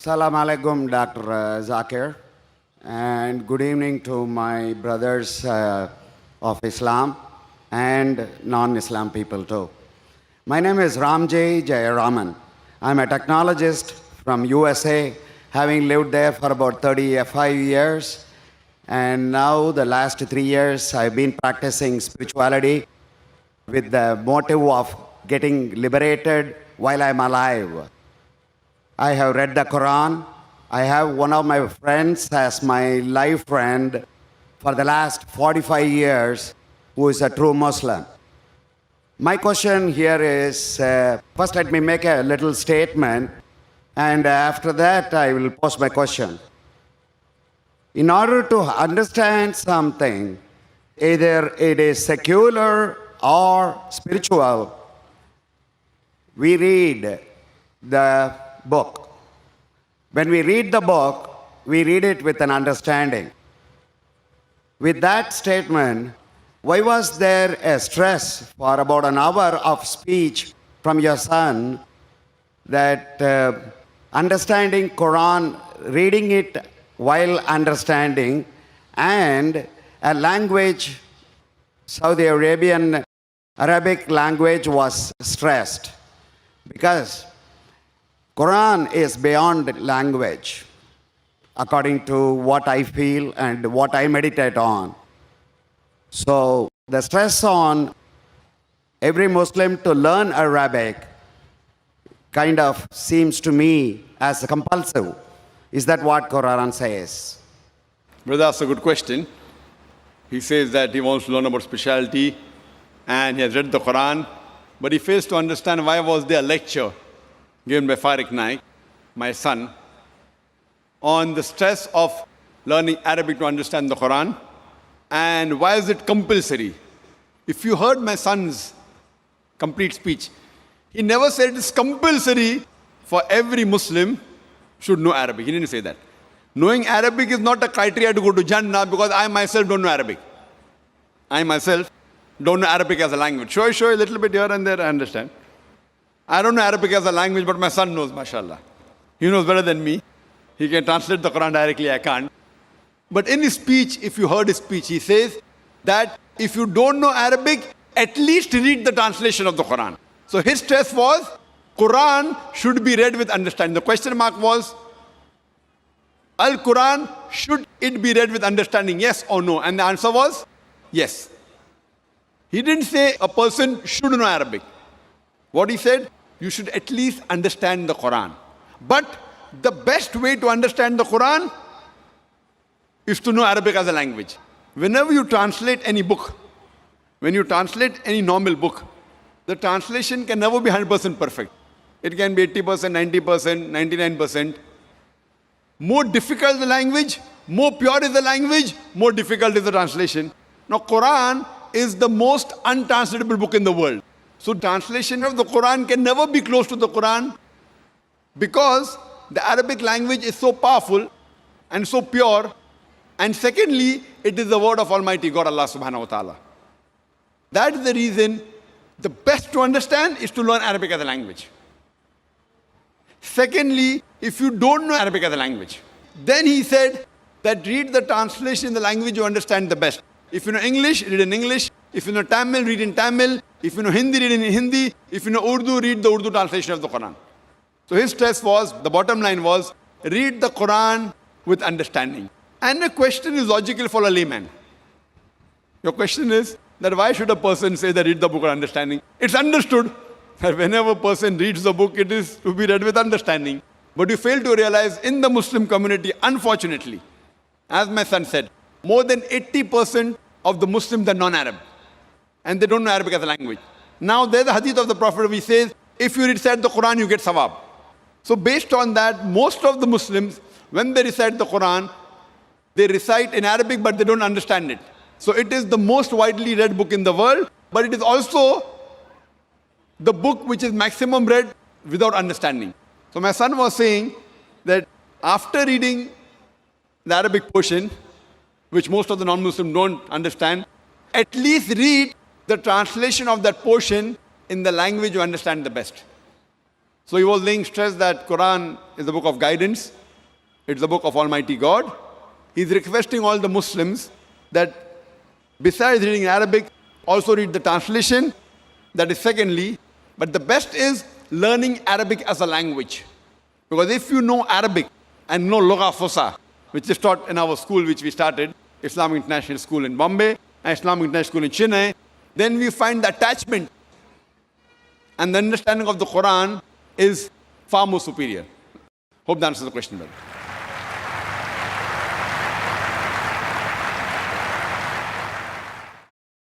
Salam alaikum, Dr. Zakir, and good evening to my brothers of Islam and non-Islam people too. My name is Ramjay Jayaraman. I'm a technologist from USA, having lived there for about 35 years. And now the last 3 years, I've been practicing spirituality with the motive of getting liberated while I'm alive. I have read the Quran. I have one of my friends as my life friend for the last 45 years who is a true Muslim. My question here is, first let me make a little statement, and after that I will pose my question. In order to understand something, either it is secular or spiritual, we read the book. When we read the book, we read it with an understanding. With that statement, why was there a stress for about an hour of speech from your son that understanding Quran, reading it while understanding, and a language, Saudi Arabian Arabic language was stressed? Because Quran is beyond language, according to what I feel and what I meditate on. So the stress on every Muslim to learn Arabic kind of seems to me as compulsive. Is that what Quran says? Brother, that's a good question. He says that he wants to learn about spirituality and he has read the Quran, but he fails to understand why was there a lecture given by Farik Naik, my son, on the stress of learning Arabic to understand the Quran, and why is it compulsory? If you heard my son's complete speech, he never said it's compulsory for every Muslim should know Arabic. He didn't say that. Knowing Arabic is not a criteria to go to Jannah, because I myself don't know Arabic. I myself don't know Arabic as a language. Show a little bit here and there, I understand. I don't know Arabic as a language, but my son knows, mashallah. He knows better than me. He can translate the Quran directly, I can't. But in his speech, if you heard his speech, he says that if you don't know Arabic, at least read the translation of the Quran. So his stress was, Quran should be read with understanding. The question mark was, Al-Quran, should it be read with understanding, yes or no? And the answer was, yes. He didn't say a person should know Arabic. What he said, you should at least understand the Quran. But the best way to understand the Quran is to know Arabic as a language. Whenever you translate any book, when you translate any normal book, the translation can never be 100% perfect. It can be 80%, 90%, 99%. More difficult the language, more pure is the language, more difficult is the translation. Now, Quran is the most untranslatable book in the world. So translation of the Quran can never be close to the Quran, because the Arabic language is so powerful and so pure. And secondly, it is the word of Almighty God, Allah subhanahu wa ta'ala. That is the reason the best to understand is to learn Arabic as a language. Secondly, if you don't know Arabic as a language, then he said that read the translation in the language you understand the best. If you know English, read in English. If you know Tamil, read in Tamil. If you know Hindi, read in Hindi. If you know Urdu, read the Urdu translation of the Quran. So his stress was, the bottom line was, read the Quran with understanding. And the question is logical for a layman. Your question is that why should a person say that read the book with understanding? It's understood that whenever a person reads the book, it is to be read with understanding. But you fail to realize in the Muslim community, unfortunately, as my son said, more than 80% of the Muslims are non-Arab. And they don't know Arabic as a language. Now there's a hadith of the Prophet which says, if you recite the Quran, you get sawab. So based on that, most of the Muslims, when they recite the Quran, they recite in Arabic, but they don't understand it. So it is the most widely read book in the world, but it is also the book which is maximum read without understanding. So my son was saying that after reading the Arabic portion, which most of the non-Muslims don't understand, at least read the translation of that portion in the language you understand the best. So he was laying stress that Quran is the book of guidance. It's the book of Almighty God. He's requesting all the Muslims that besides reading Arabic, also read the translation. That is secondly. But the best is learning Arabic as a language. Because if you know Arabic and know Lugha Fusa, which is taught in our school which we started, Islamic International School in Bombay and Islamic International School in Chennai, then we find the attachment and the understanding of the Quran is far more superior. Hope that answers the question well.